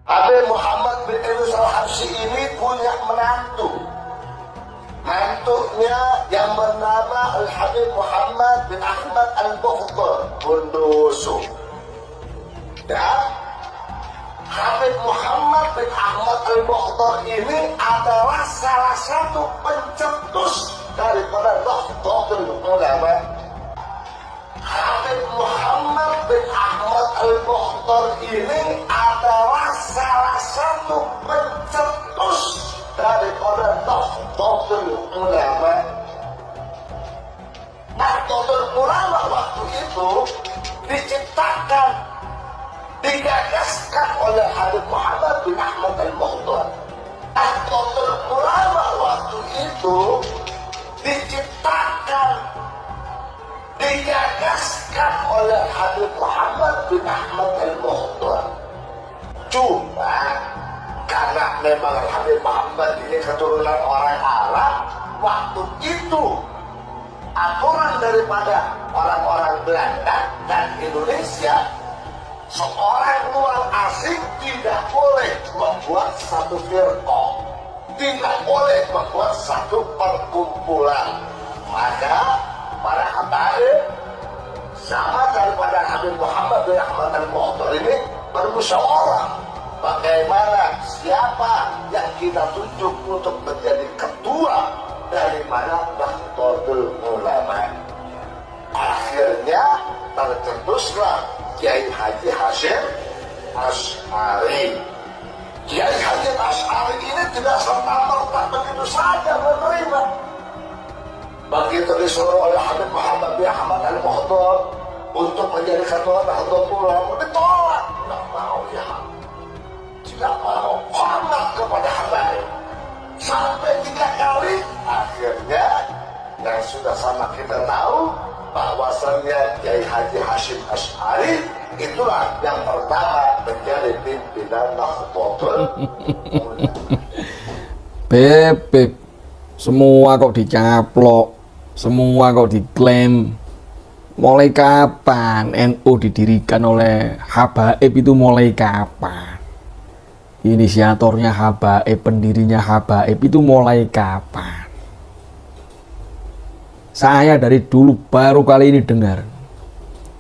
Habib Muhammad bin Idris Al-Habsyi ini punya menantu. Mantunya yang bernama Al-Habib Muhammad bin Ahmad Al-Bukhdar Bondowoso. Ya, Habib Muhammad bin Ahmad Al-Bukhdar ini adalah salah satu pencetus daripada Nahdlatul Ulama. Habib Muhammad bin Ahmad Al-Bukhdar ini adalah salah satu pencetus daripada Nahdlatul Ulama. Nahdlatul Ulama waktu itu diciptakan, digagaskan oleh Habib Muhammad bin Ahmad Al-Bukhdar. Nahdlatul Ulama waktu itu diciptakan, digagaskan oleh Habib Muhammad bin Ahmad Al-Bukhdar. Cuma karena memang Habib Muhammad ini keturunan orang Arab, waktu itu aturan daripada orang-orang Belanda dan Indonesia, seorang luar asing tidak boleh membuat satu firqah, tidak boleh membuat satu perkumpulan. Maka para habaib sama daripada Habib Muhammad bin Ahmad Al-Bukhdar ini bermusyawarah bagaimana siapa yang kita tunjuk untuk menjadi ketua daripada Nahdlatul Ulama. Akhirnya tercetuslah Kiai Haji Hasyim Asy'ari. Kiai Hasyim Asy'ari ini tidak serta-merta begitu saja menerima. Begitu disuruh oleh Habib Muhammad bin Ahmad Al-Bukhdar untuk menjadi ketua Nahdlatul Ulama, ditolak. Tidak mau ya, tidak mau. Hormat kepada habaib sampai 3 kali. Akhirnya yang sudah sama kita tahu bahwasannya Kiai Haji Hasyim Asy'ari itulah yang pertama menjadi pimpinan Nahdlatul Ulama. Beb, semua kok dicaplok, semua kok diklaim. Mulai kapan NU didirikan oleh habaib itu, mulai kapan? Inisiatornya habaib, pendirinya habaib itu mulai kapan? Saya dari dulu baru kali ini dengar.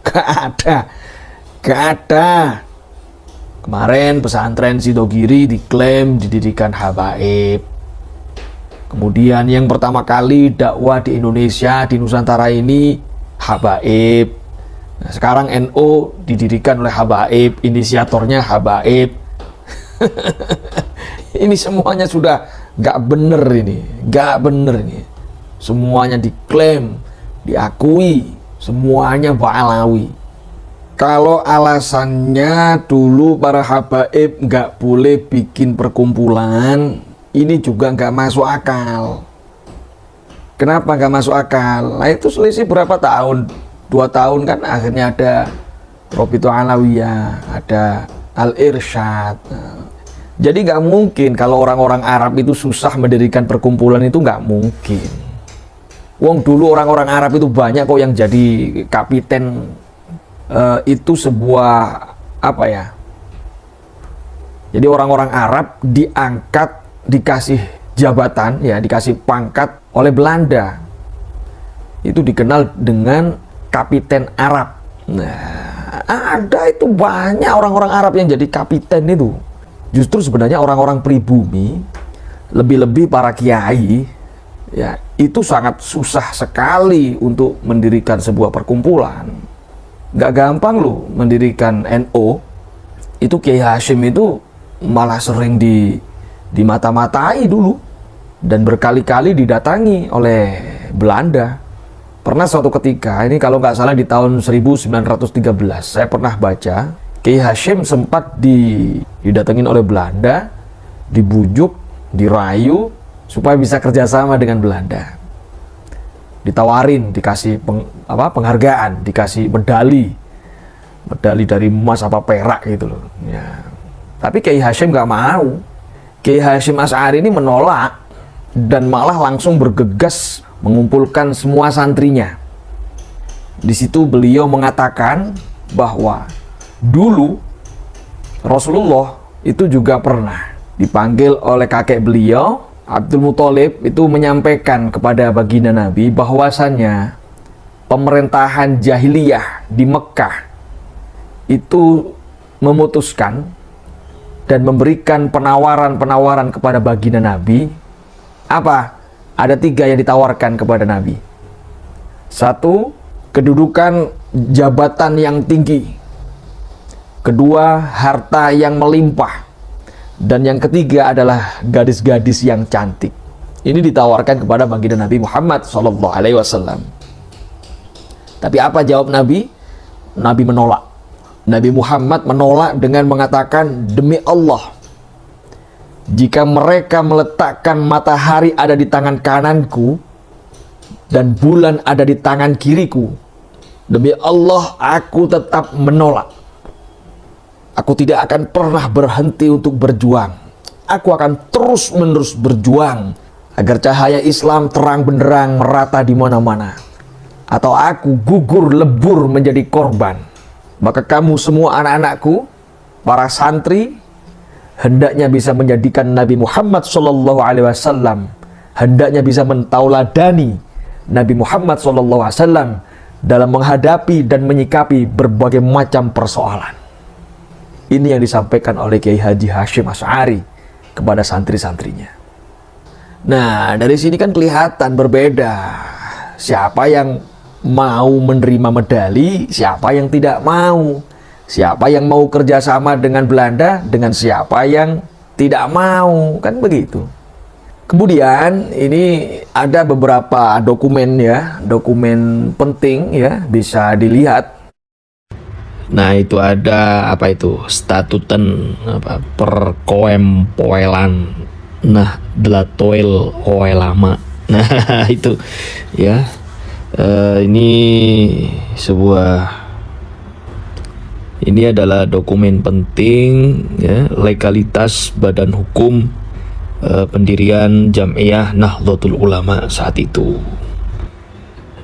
Gak ada. Kemarin pesantren Sidogiri diklaim didirikan habaib. Kemudian yang pertama kali dakwah di Indonesia, di Nusantara ini habaib. Nah, sekarang NU didirikan oleh habaib, inisiatornya habaib. Ini semuanya sudah gak bener ini, gak bener ini. Semuanya diklaim, diakui, semuanya Ba'alawi. Kalau alasannya dulu para habaib nggak boleh bikin perkumpulan, ini juga nggak masuk akal. Kenapa nggak masuk akal? Nah itu selisih berapa tahun? 2 tahun kan akhirnya ada Robitu Alawiyah, ada Al-Irsyad. Jadi nggak mungkin kalau orang-orang Arab itu susah mendirikan perkumpulan, itu nggak mungkin. Wong dulu orang-orang Arab itu banyak kok yang jadi kapiten. Itu sebuah apa ya? Jadi orang-orang Arab diangkat, dikasih jabatan, ya dikasih pangkat oleh Belanda. Itu dikenal dengan kapiten Arab. Nah, ada itu banyak orang-orang Arab yang jadi kapiten itu. Justru sebenarnya orang-orang pribumi, lebih-lebih para kiai, ya itu sangat susah sekali untuk mendirikan sebuah perkumpulan. Gak gampang loh mendirikan NU. Itu Kiai Hasyim itu malah sering dimata-matai dulu dan berkali-kali didatangi oleh Belanda. Pernah suatu ketika, ini kalau nggak salah di tahun 1913, saya pernah baca Kiai Hasyim sempat didatengin oleh Belanda, dibujuk, dirayu supaya bisa kerjasama dengan Belanda. Ditawarin, dikasih penghargaan, dikasih medali dari emas apa perak gitu loh. Ya. Tapi Kiai Hasyim nggak mau. Kiai Hasyim Asy'ari ini menolak dan malah langsung bergegas mengumpulkan semua santrinya. Di situ beliau mengatakan bahwa dulu Rasulullah itu juga pernah dipanggil oleh kakek beliau, Abdul Muthalib, itu menyampaikan kepada baginda Nabi bahwasannya pemerintahan jahiliyah di Mekah itu memutuskan dan memberikan penawaran-penawaran kepada baginda Nabi. Apa? Ada 3 yang ditawarkan kepada Nabi. 1, kedudukan jabatan yang tinggi. 2, harta yang melimpah. Dan yang ketiga adalah gadis-gadis yang cantik. Ini ditawarkan kepada baginda Nabi Muhammad SAW. Tapi apa jawab Nabi? Nabi menolak. Nabi Muhammad menolak dengan mengatakan, demi Allah, jika mereka meletakkan matahari ada di tangan kananku dan bulan ada di tangan kiriku, demi Allah aku tetap menolak. Aku tidak akan pernah berhenti untuk berjuang. Aku akan terus-menerus berjuang agar cahaya Islam terang benderang merata di mana-mana. Atau aku gugur lebur menjadi korban. Maka kamu semua anak-anakku, para santri, hendaknya bisa menjadikan Nabi Muhammad SAW, hendaknya bisa mentauladani Nabi Muhammad SAW dalam menghadapi dan menyikapi berbagai macam persoalan. Ini yang disampaikan oleh Kiai Haji Hasyim Asy'ari kepada santri-santrinya. Nah, dari sini kan kelihatan berbeda. Siapa yang mau menerima medali, siapa yang tidak mau. Siapa yang mau kerjasama dengan Belanda, dengan siapa yang tidak mau. Kan begitu. Kemudian ini ada beberapa dokumen ya, dokumen penting ya, bisa dilihat. Nah, itu ada apa itu? Statuten apa? Perkoempoelan Nahdlatul Ulama. Nah, itu ya. Ini adalah dokumen penting ya, legalitas badan hukum pendirian Jam'iyah Nahdlatul Ulama saat itu.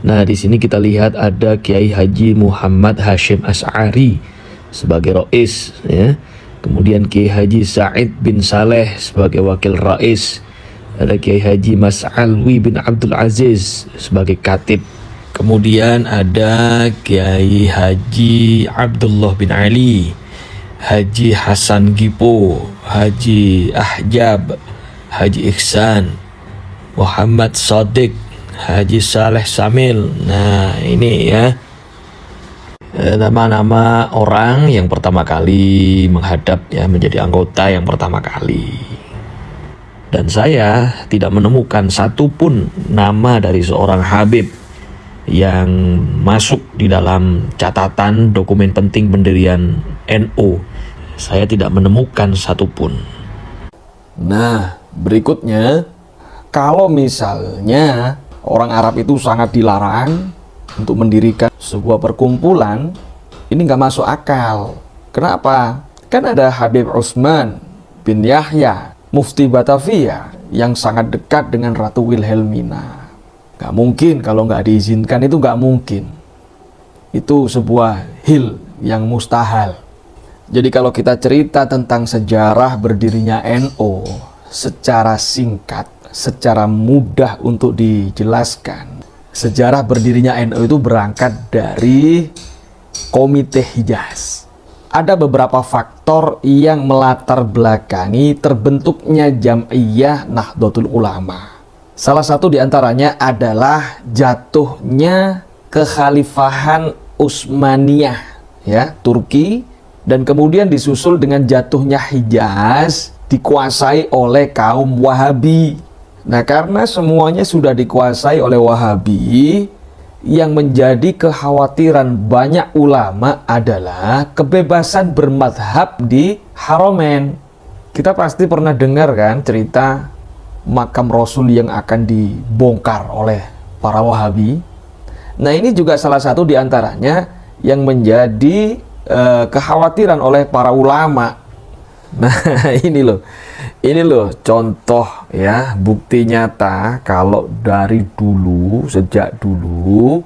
Nah, di sini kita lihat ada Kiai Haji Muhammad Hasyim Asy'ari sebagai rais ya. Kemudian Kiai Haji Said bin Saleh sebagai wakil rais. Ada Kiai Haji Mas Alwi bin Abdul Aziz sebagai katib. Kemudian ada Kiai Haji Abdullah bin Ali, Haji Hasan Gipo, Haji Ahjab, Haji Ihsan, Muhammad Shadiq, Haji Saleh Samil. Nah, ini ya nama-nama orang yang pertama kali menghadap ya, menjadi anggota yang pertama kali. Dan saya tidak menemukan satupun nama dari seorang Habib yang masuk di dalam catatan dokumen penting pendirian NU. Saya tidak menemukan satupun. Nah, berikutnya, kalau misalnya orang Arab itu sangat dilarang untuk mendirikan sebuah perkumpulan, ini nggak masuk akal. Kenapa? Kan ada Habib Utsman bin Yahya, Mufti Batavia, yang sangat dekat dengan Ratu Wilhelmina. Nggak mungkin, kalau nggak diizinkan itu nggak mungkin. Itu sebuah hil yang mustahil. Jadi kalau kita cerita tentang sejarah berdirinya NU secara singkat, secara mudah untuk dijelaskan, sejarah berdirinya NU itu berangkat dari Komite Hijaz. Ada beberapa faktor yang melatar belakangi terbentuknya Jam'iyah Nahdlatul Ulama. Salah satu diantaranya adalah jatuhnya kekhalifahan Utsmaniyah ya, Turki, dan kemudian disusul dengan jatuhnya Hijaz dikuasai oleh kaum Wahabi. Nah, karena semuanya sudah dikuasai oleh Wahabi, yang menjadi kekhawatiran banyak ulama adalah kebebasan bermadhab di Haramain. Kita pasti pernah dengar kan cerita makam Rasul yang akan dibongkar oleh para Wahabi. Nah, ini juga salah satu diantaranya yang menjadi kekhawatiran oleh para ulama. Nah, ini loh contoh ya, bukti nyata kalau dari dulu, sejak dulu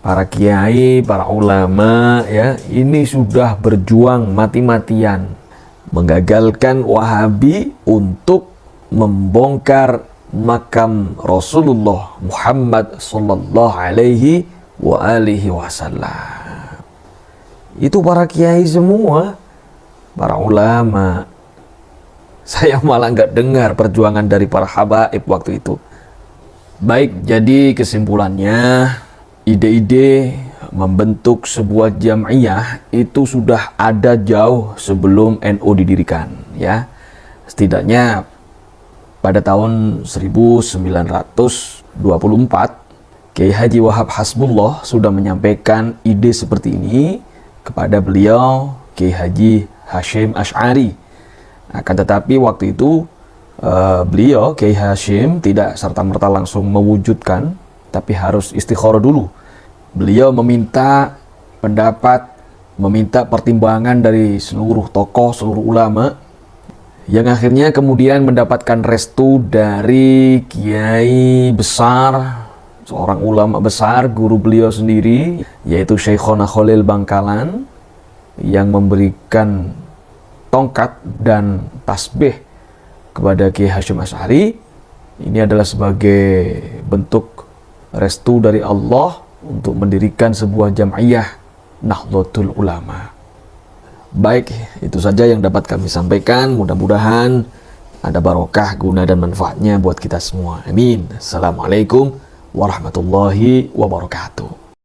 para kiai, para ulama ya, ini sudah berjuang mati-matian menggagalkan Wahabi untuk membongkar makam Rasulullah Muhammad sallallahu alaihi wa alihi wasallam. Itu para kiai semua, para ulama. Saya malah nggak dengar perjuangan dari para habaib waktu itu. Baik, jadi kesimpulannya, ide-ide membentuk sebuah jam'iyah itu sudah ada jauh sebelum NU didirikan, ya. Setidaknya pada tahun 1924, Kiai Haji Wahab Hasbullah sudah menyampaikan ide seperti ini kepada beliau, Kiai Haji Hasyim Asy'ari. Akan tetapi waktu itu beliau, Kiai Hasyim, tidak serta-merta langsung mewujudkan, tapi harus istikharah dulu. Beliau meminta pendapat, meminta pertimbangan dari seluruh tokoh, seluruh ulama, yang akhirnya kemudian mendapatkan restu dari kiai besar, seorang ulama besar, guru beliau sendiri, yaitu Syekhona Khalil Bangkalan, yang memberikan tongkat dan tasbih kepada Kiai Hasyim Asy'ari. Ini adalah sebagai bentuk restu dari Allah untuk mendirikan sebuah jam'iyah Nahdlatul Ulama. Baik, itu saja yang dapat kami sampaikan. Mudah-mudahan ada barokah, guna dan manfaatnya buat kita semua. Amin. Assalamualaikum warahmatullahi wabarakatuh.